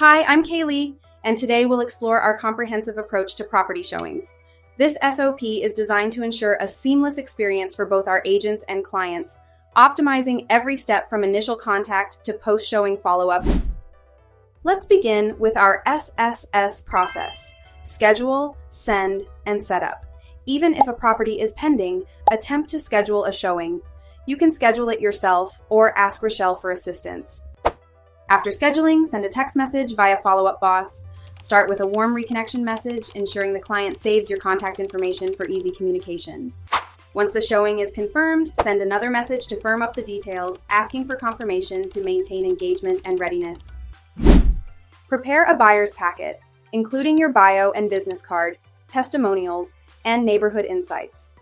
Hi, I'm Kaylee, and today we'll explore our comprehensive approach to property showings. This SOP is designed to ensure a seamless experience for both our agents and clients, optimizing every step from initial contact to post-showing follow-up. Let's begin with our S.S.S. process: schedule, send, and setup. Even if a property is pending, attempt to schedule a showing. You can schedule it yourself or ask Rochelle for assistance. After scheduling, send a text message via Follow-Up Boss. Start with a warm reconnection message, ensuring the client saves your contact information for easy communication. Once the showing is confirmed, send another message to firm up the details, asking for confirmation to maintain engagement and readiness. Prepare a buyer's packet, including your bio and business card, testimonials, and neighborhood insights.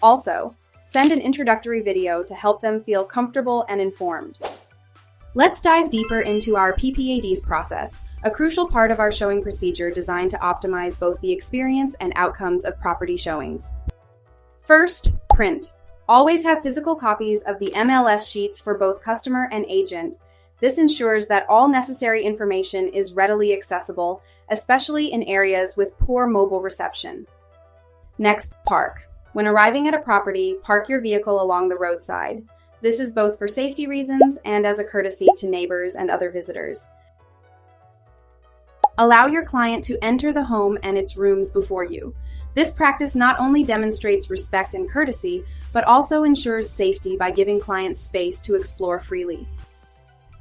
Also, send an introductory video to help them feel comfortable and informed. Let's dive deeper into our P.P.A.D.S process, a crucial part of our showing procedure designed to optimize both the experience and outcomes of property showings. First, print. Always have physical copies of the MLS sheets for both customer and agent. This ensures that all necessary information is readily accessible, especially in areas with poor mobile reception. Next, park. When arriving at a property, park your vehicle along the roadside. This is both for safety reasons and as a courtesy to neighbors and other visitors. Allow your client to enter the home and its rooms before you. This practice not only demonstrates respect and courtesy, but also ensures safety by giving clients space to explore freely.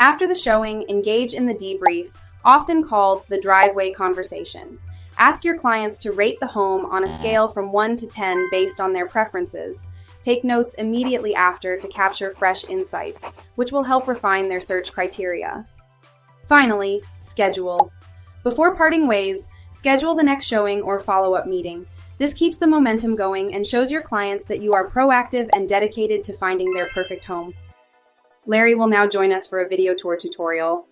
After the showing, engage in the debrief, often called the driveway conversation. Ask your clients to rate the home on a scale from 1 to 10 based on their preferences. Take notes immediately after to capture fresh insights, which will help refine their search criteria. Finally, schedule. Before parting ways, schedule the next showing or follow-up meeting. This keeps the momentum going and shows your clients that you are proactive and dedicated to finding their perfect home. Larry will now join us for a video tour tutorial.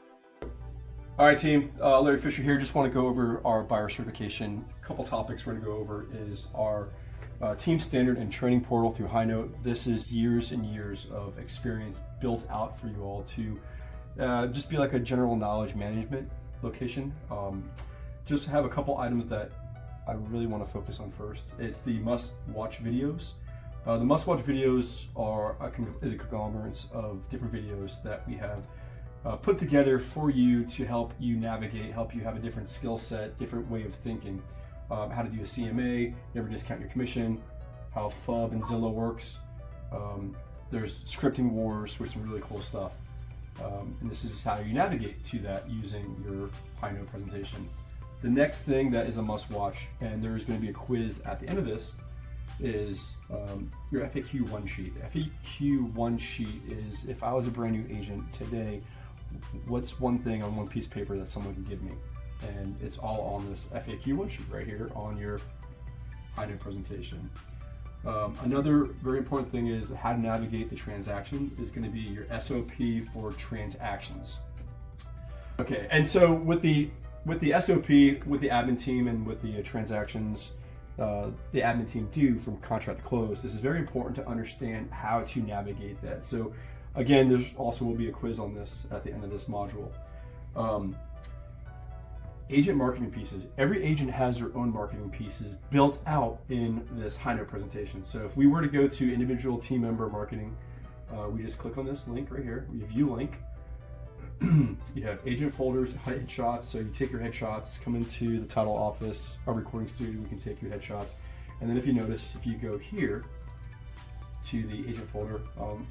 All right, team. Larry Fisher here. Just want to go over our buyer certification. A couple topics we're going to go over is our team standard and training portal through Highnote. This is years and years of experience built out for you all to just be like a general knowledge management location. Just have a couple items that I really want to focus on first. It's the must-watch videos. The must-watch videos is a conglomerate of different videos that we have put together for you to help you navigate, help you have a different skill set, different way of thinking. How to do a CMA, never discount your commission, how FUB and Zillow works. There's scripting wars, which is some really cool stuff. And this is how you navigate to that using your Highnote presentation. The next thing that is a must-watch, and there's going to be a quiz at the end of this, is your FAQ one sheet. FAQ one sheet is, if I was a brand new agent today, what's one thing on one piece of paper that someone can give me? And it's all on this FAQ one sheet right here on your Highnote presentation. Another very important thing is how to navigate the transaction is going to be your SOP for transactions. Okay, and so with the SOP, with the admin team and with the transactions the admin team do from contract to close, this is very important to understand how to navigate that. So again, there's also will be a quiz on this at the end of this module. Agent marketing pieces. Every agent has their own marketing pieces built out in this Highnote presentation. So if we were to go to individual team member marketing, we just click on this link right here. We view link. You have agent folders, headshots. So you take your headshots, come into the title office, our recording studio, we can take your headshots. And then if you notice, if you go here to the agent folder,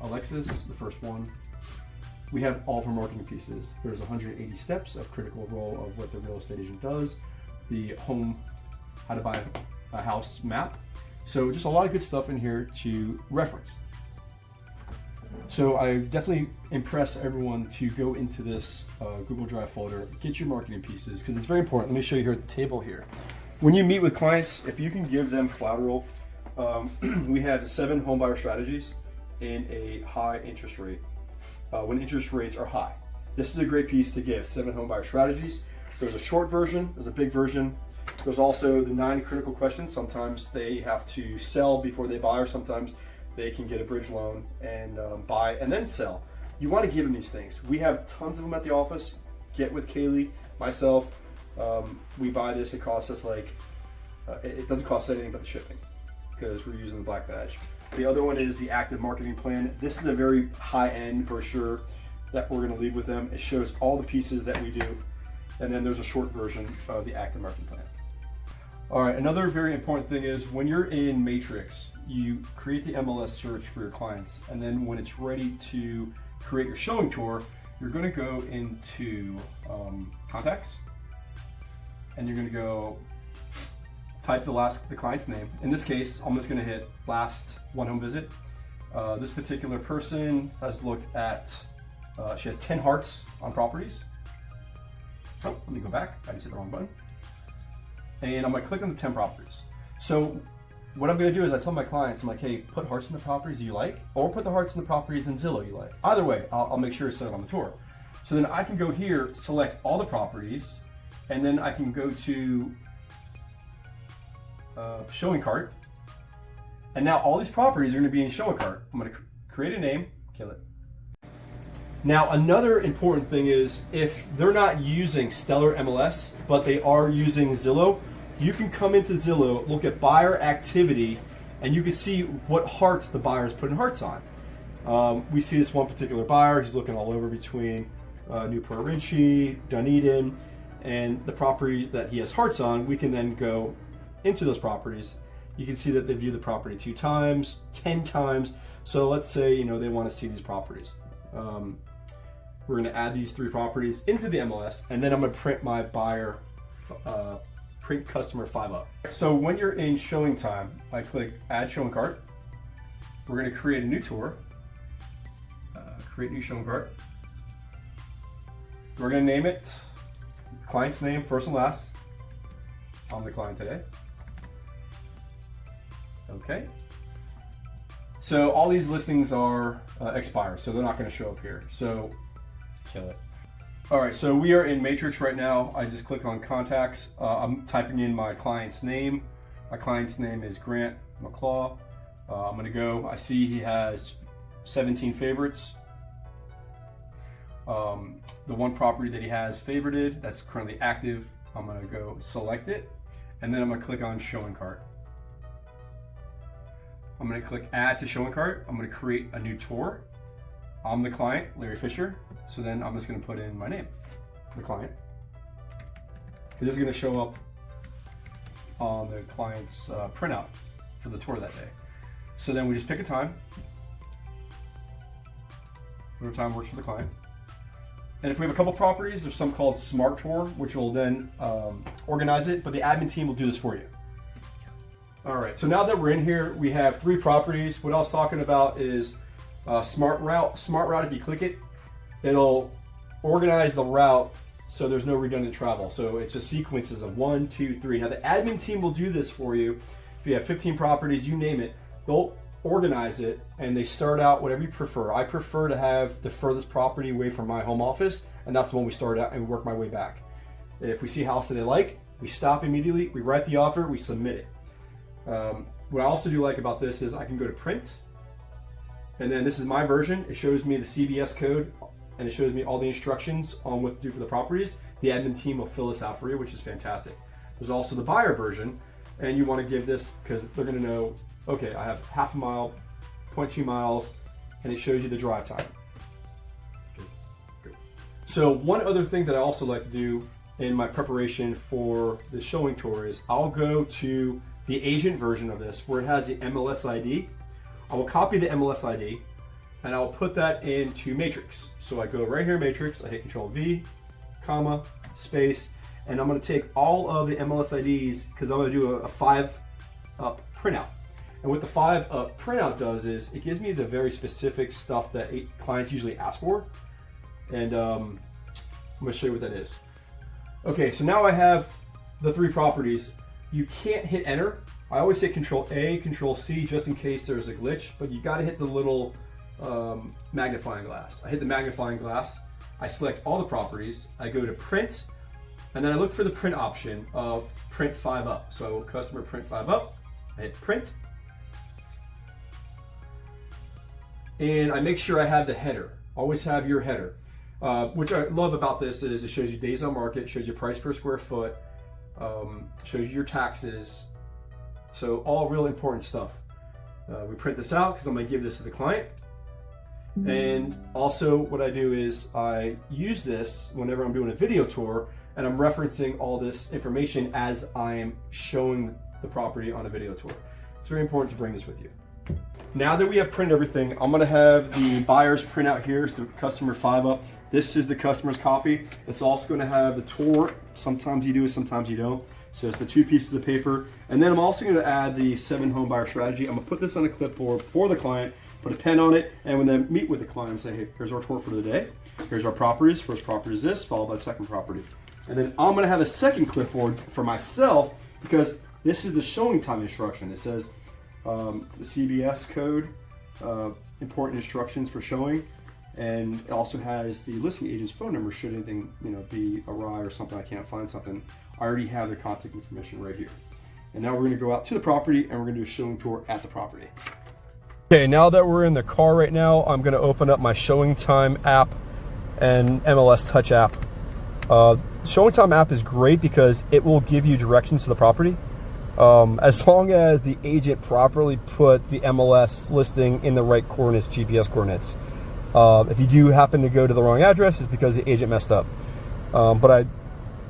Alexis, the first one, we have all of our marketing pieces. There's 180 steps of critical role of what the real estate agent does, the home, how to buy a house map. So just a lot of good stuff in here to reference. So I definitely impress everyone to go into this Google Drive folder, get your marketing pieces, because it's very important. Let me show you here at the table here. When you meet with clients, if you can give them collateral, we have 7 home buyer strategies in a high interest rate. When interest rates are high. This is a great piece to give, 7 home buyer strategies. There's a short version, there's a big version. There's also the 9 critical questions. Sometimes they have to sell before they buy, or sometimes they can get a bridge loan and buy and then sell. You want to give them these things. We have tons of them at the office. get with Kaylee, myself. We buy this, it costs us like, it doesn't cost anything but the shipping because we're using the black badge. The other one is the active marketing plan. This is a very high-end brochure that we're gonna leave with them. It shows all the pieces that we do. And then there's a short version of the active marketing plan. All right, another very important thing is when you're in Matrix, you create the MLS search for your clients. And then when it's ready to create your showing tour, you're gonna go into contacts and you're gonna go type the client's name. In this case, I'm just gonna hit last one home visit. This particular person has looked at, she has 10 hearts on properties. Oh, let me go back, I just hit the wrong button. And I'm gonna click on the 10 properties. So what I'm gonna do is I tell my clients, I'm like, hey, put hearts in the properties you like, or put the hearts in the properties in Zillow you like. Either way, I'll make sure it's set up on the tour. So then I can go here, select all the properties, and then I can go to showing cart. And now all these properties are gonna be in showing cart. I'm gonna create a name, kill it. Now another important thing is if they're not using Stellar MLS, but they are using Zillow, you can come into Zillow, look at buyer activity, and you can see what hearts the buyer's putting hearts on. We see this one particular buyer, he's looking all over between Newport Richie, Dunedin, and the property that he has hearts on. We can then go into those properties. You can see that they view the property 2 times, 10 times. So let's say they want to see these properties. We're going to add these 3 properties into the MLS, and then I'm going to print my buyer, print customer 5 up. So when you're in showing time, I click add showing cart. We're going to create a new tour, create new showing cart. We're going to name it client's name, first and last. I'm the client today. Okay. So all these listings are expired, so they're not going to show up here. So kill it. All right, so we are in Matrix right now. I just click on contacts. I'm typing in my client's name. My client's name is Grant McClaw. I'm going to go. I see he has 17 favorites. The one property that he has favorited, that's currently active, I'm going to go select it, and then I'm going to click on showing cart. I'm going to click add to showing cart. I'm going to create a new tour. I'm the client, Larry Fisher. So then I'm just going to put in my name, the client. This is going to show up on the client's printout for the tour that day. So then we just pick a time, whatever time works for the client. And if we have a couple properties, there's some called Smart Tour, which will then organize it, but the admin team will do this for you. All right, so now that we're in here, we have 3 properties. What I was talking about is Smart Route. Smart Route, if you click it, it'll organize the route so there's no redundant travel. So it's just sequences of 1, 2, 3. Now the admin team will do this for you. If you have 15 properties, you name it, they'll organize it and they start out whatever you prefer. I prefer to have the furthest property away from my home office, and that's the one we start out and work my way back. If we see a house that they like, we stop immediately, we write the offer, we submit it. What I also do like about this is I can go to print, and then this is my version. It shows me the CBS code, and it shows me all the instructions on what to do for the properties. The admin team will fill this out for you, which is fantastic. There's also the buyer version, and you want to give this because they're going to know, okay, I have half a mile, 0.2 miles, and it shows you the drive time. Good. So one other thing that I also like to do in my preparation for the showing tour is I'll go to the agent version of this where it has the MLS ID. I will copy the MLS ID and I'll put that into Matrix. So I go right here in Matrix, I hit Control V, comma, space, and I'm gonna take all of the MLS IDs because I'm gonna do a 5-up printout. And what the 5-up printout does is it gives me the very specific stuff that clients usually ask for. And I'm gonna show you what that is. Okay, so now I have the 3 properties. You can't hit enter. I always say Control A, Control C, just in case there's a glitch, but you gotta hit the little magnifying glass. I hit the magnifying glass, I select all the properties, I go to print, and then I look for the print option of print 5 up. So I will customer print 5 up, I hit print, and I make sure I have the header. Always have your header. Which I love about this is it shows you days on market, shows you price per square foot, shows you your taxes. So all really important stuff. We print this out because I'm going to give this to the client. And also what I do is I use this whenever I'm doing a video tour and I'm referencing all this information as I'm showing the property on a video tour. It's very important to bring this with you. Now that we have printed everything, I'm going to have the buyer's printout here. It's the customer 5-up. This is the customer's copy. It's also going to have the tour. Sometimes you do, sometimes you don't. So it's the 2 pieces of paper. And then I'm also going to add the 7 home buyer strategy. I'm going to put this on a clipboard for the client, put a pen on it, and when they meet with the client, I'm say, hey, here's our tour for the day. Here's our properties. First property is this, followed by the second property. And then I'm going to have a second clipboard for myself because this is the showing time instruction. It says the CBS code, important instructions for showing. And it also has the listing agent's phone number should anything be awry or something, I can't find something. I already have their contact information right here. And now we're going to go out to the property and we're going to do a showing tour at the property. Okay, now that we're in the car right now, I'm going to open up my Showing Time app and MLS Touch app. Showing Time app is great because it will give you directions to the property. As long as the agent properly put the MLS listing in the right coordinates, GPS coordinates. If you do happen to go to the wrong address, it's because the agent messed up. But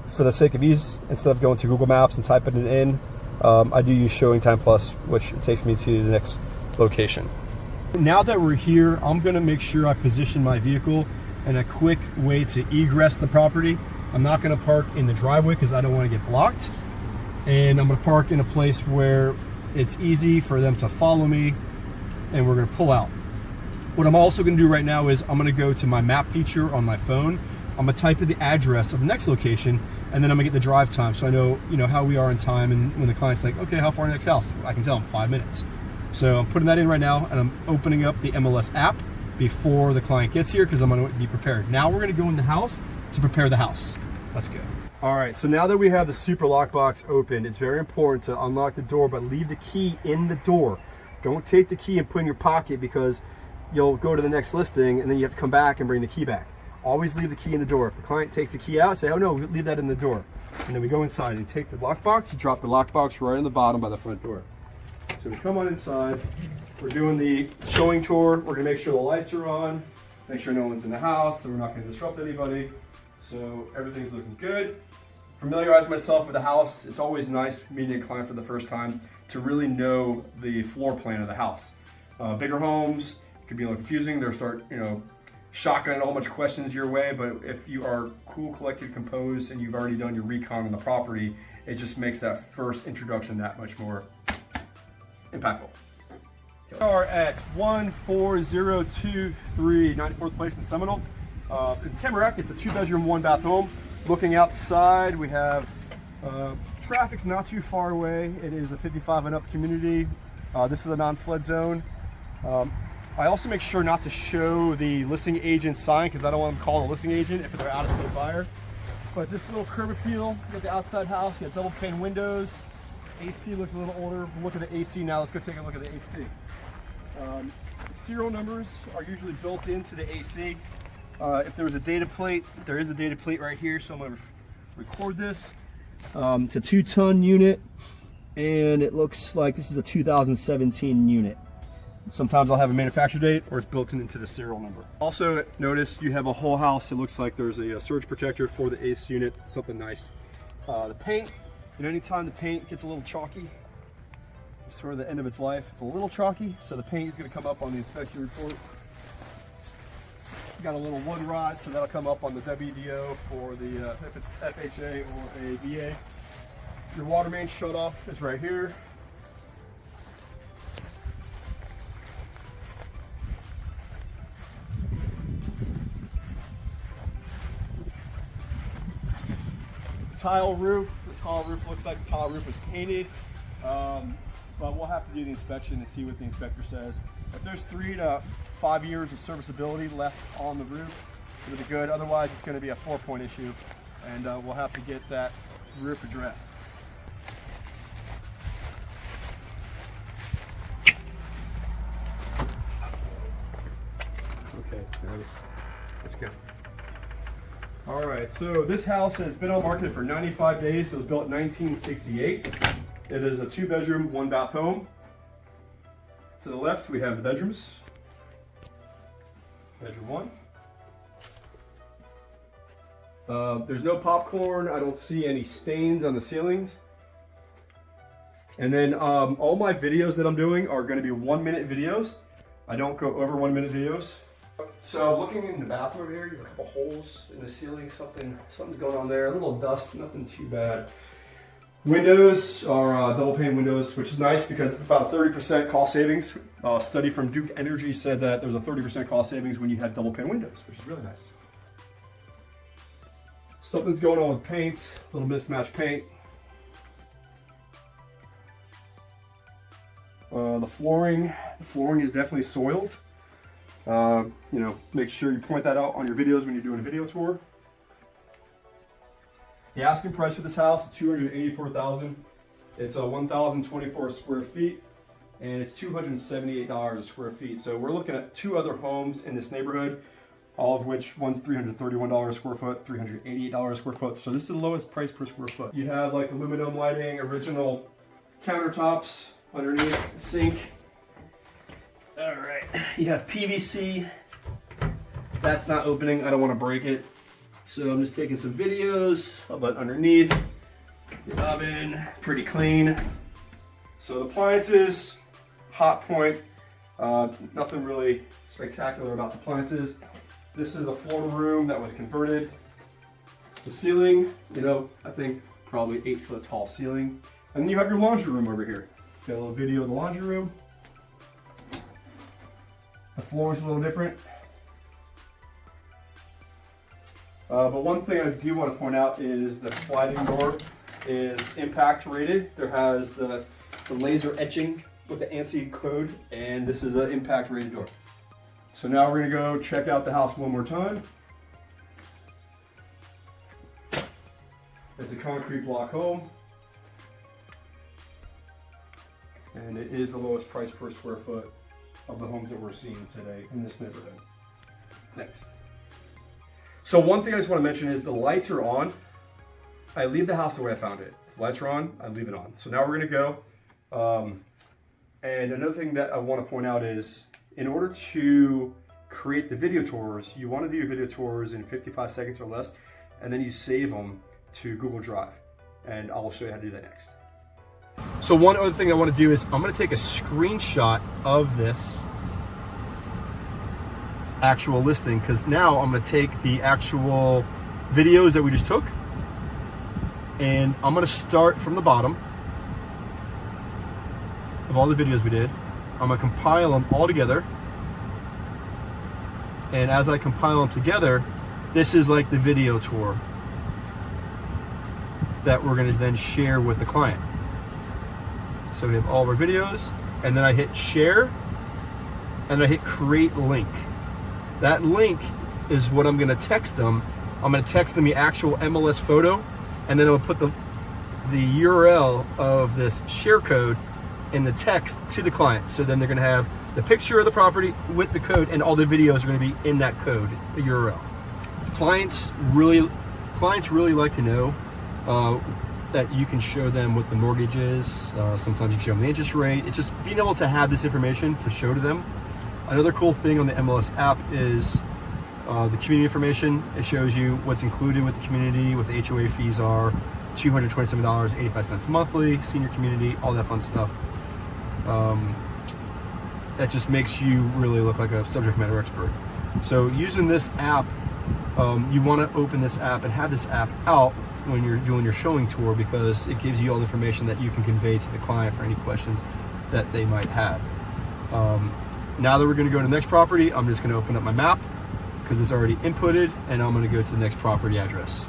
for the sake of ease, instead of going to Google Maps and typing it in, I do use Showing Time Plus, which takes me to the next location. Now that we're here, I'm going to make sure I position my vehicle in a quick way to egress the property. I'm not going to park in the driveway because I don't want to get blocked. And I'm going to park in a place where it's easy for them to follow me, and we're going to pull out. What I'm also going to do right now is I'm going to go to my map feature on my phone. I'm going to type in the address of the next location, and then I'm going to get the drive time so I know how we are in time. And when the client's like, okay, how far to the next house? I can tell them 5 minutes. So I'm putting that in right now, and I'm opening up the MLS app before the client gets here because I'm going to be prepared. Now we're going to go in the house to prepare the house. Let's go. All right, so now that we have the super lockbox open, it's very important to unlock the door, but leave the key in the door. Don't take the key and put it in your pocket because you'll go to the next listing and then you have to come back and bring the key back. Always leave the key in the door. If the client takes the key out, say, oh no, leave that in the door. And then we go inside and take the lockbox, you drop the lockbox right on the bottom by the front door. So we come on inside, we're doing the showing tour, we're gonna make sure the lights are on, make sure no one's in the house, so we're not gonna disrupt anybody. So everything's looking good. Familiarize myself with the house. It's always nice meeting a client for the first time to really know the floor plan of the house. Bigger homes can be a little confusing. They'll start, shotgunning a whole bunch of questions your way, but if you are cool, collected, composed, and you've already done your recon on the property, it just makes that first introduction that much more impactful. We are at 14023 94th Place in Seminole. In Tamarack, it's a 2-bedroom, 1-bath home. Looking outside, we have traffic's not too far away. It is a 55 and up community. This is a non-flood zone. I also make sure not to show the listing agent sign because I don't want them to call the listing agent if they're out-of-state buyer. But just a little curb appeal. You got the outside house, you got double pane windows. AC looks a little older. We'll look at the AC now. Let's go take a look at the AC. Serial numbers are usually built into the AC. If there was a data plate, there is a data plate right here, so I'm going to record this. It's a 2-ton unit, and it looks like this is a 2017 unit. Sometimes I'll have a manufacture date, or it's built into the serial number. Also, notice you have a whole house. It looks like there's a surge protector for the ACE unit, something nice. The paint, anytime the paint gets a little chalky, it's toward the end of its life, it's a little chalky, so the paint is going to come up on the inspection report. Got a little wood rot, so that'll come up on the WDO for the if it's FHA or a VA. Your water main shut off is right here. Tile roof. The tile roof looks like the tile roof was painted, but we'll have to do the inspection and see what the inspector says. If there's 3 to 5 years of serviceability left on the roof, it'll be good. Otherwise, it's going to be a 4-point issue, and we'll have to get that roof addressed. Okay, let's go. right, so this house has been on market for 95 days. It was built in 1968. It is a 2-bedroom, 1-bath home. To the left, we have the bedrooms. Bedroom 1. There's no popcorn. I don't see any stains on the ceilings. And then all my videos that I'm doing are going to be 1-minute videos. I don't go over 1-minute videos. So looking in the bathroom here, you have a couple holes in the ceiling. Something's going on there. A little dust, nothing too bad. Windows are double pane windows, which is nice because it's about a 30% cost savings. A study from Duke Energy said that there's a 30% cost savings when you have double pane windows, which is really nice. Something's going on with paint, a little mismatched paint. The flooring is definitely soiled. Make sure you point that out on your videos when you're doing a video tour. The asking price for this house is $284,000. It's 1,024 square feet, and it's $278 a square feet. So we're looking at 2 other homes in this neighborhood, all of which one's $331 a square foot, $388 a square foot. So this is the lowest price per square foot. You have like aluminum lighting, original countertops underneath the sink. All right, you have PVC. That's not opening. I don't want to break it. So I'm just taking some videos of that underneath. The oven, pretty clean. So the appliances, hot point. Nothing really spectacular about the appliances. This is a floor room that was converted. The ceiling, I think probably 8-foot tall ceiling. And then you have your laundry room over here. Got a little video of the laundry room. The floor is a little different. But one thing I do want to point out is the sliding door is impact rated. There has the laser etching with the ANSI code, and this is an impact rated door. So now we're going to go check out the house one more time. It's a concrete block home, and it is the lowest price per square foot of the homes that we're seeing today in this neighborhood. Next. So one thing I just want to mention is the lights are on. I leave the house the way I found it. If the lights are on, I leave it on. So now we're going to go. And another thing that I want to point out is in order to create the video tours, you want to do your video tours in 55 seconds or less, and then you save them to Google Drive. And I'll show you how to do that next. So one other thing I want to do is I'm going to take a screenshot of this actual listing, because now I'm going to take the actual videos that we just took, and I'm going to start from the bottom of all the videos we did. I'm going to compile them all together, and as I compile them together, this is like the video tour that we're going to then share with the client. So we have all of our videos, and then I hit share, and I hit create link. That link is what I'm going to text them. I'm going to text them the actual MLS photo, and then I'll put the URL of this share code in the text to the client. So then they're going to have the picture of the property with the code, and all the videos are going to be in that code, the URL. Clients really like to know that you can show them what the mortgage is. Sometimes you can show them the interest rate. It's just being able to have this information to show to them. Another cool thing on the MLS app is the community information. It shows you what's included with the community, what the HOA fees are, $227.85 monthly, senior community, all that fun stuff. That just makes you really look like a subject matter expert. So using this app, you want to open this app and have this app out when you're doing your showing tour, because it gives you all the information that you can convey to the client for any questions that they might have. Now that we're going to go to the next property, I'm just going to open up my map because it's already inputted, and I'm going to go to the next property address.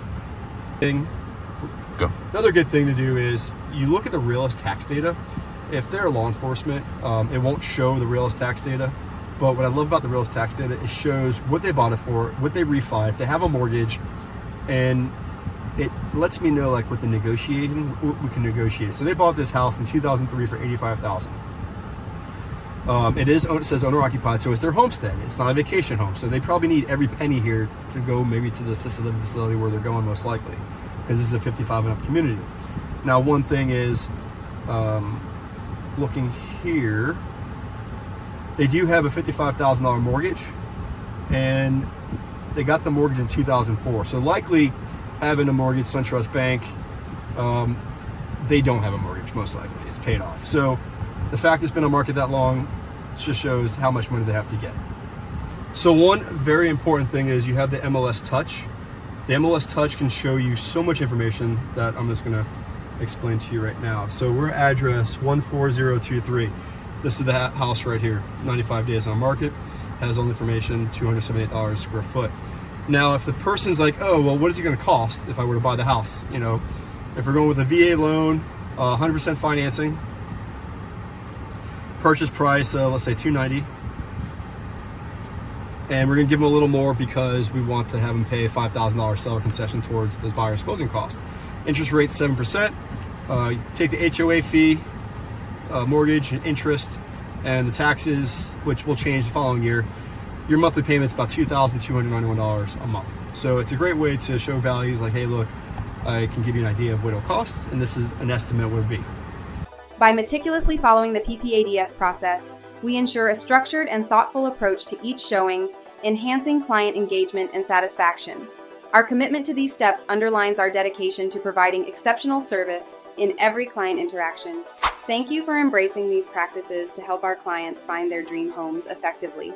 Go. Another good thing to do is you look at the realist tax data. If they're law enforcement, it won't show the realist tax data. But what I love about the realist tax data, it shows what they bought it for, what they refi, if they have a mortgage, and it lets me know like what the negotiating we can negotiate. So they bought this house in 2003 for $85,000. It says owner occupied, so it's their homestead. It's not a vacation home, so they probably need every penny here to go maybe to the assisted living facility where they're going most likely, because this is a 55 and up community. Now, one thing is, looking here, they do have a $55,000 mortgage, and they got the mortgage in 2004. So likely having a mortgage, SunTrust Bank, they don't have a mortgage, most likely. It's paid off. So the fact it's been on market that long just shows how much money they have to get. So one very important thing is you have the MLS Touch. The MLS Touch can show you so much information that I'm just gonna explain to you right now. So we're at address 14023. This is the house right here, 95 days on market, has all the information, $278 square foot. Now, if the person's like, oh, well, what is it gonna cost if I were to buy the house? You know, if we're going with a VA loan, 100% financing, purchase price, let's say $290, and we're gonna give them a little more because we want to have them pay a $5,000 seller concession towards the buyer's closing cost. Interest rate 7%. Take the HOA fee, mortgage and interest, and the taxes, which will change the following year. Your monthly payment's about $2,291 a month. So it's a great way to show values like, hey, look, I can give you an idea of what it'll cost, and this is an estimate what it would be. By meticulously following the P.P.A.D.S. process, we ensure a structured and thoughtful approach to each showing, enhancing client engagement and satisfaction. Our commitment to these steps underlines our dedication to providing exceptional service in every client interaction. Thank you for embracing these practices to help our clients find their dream homes effectively.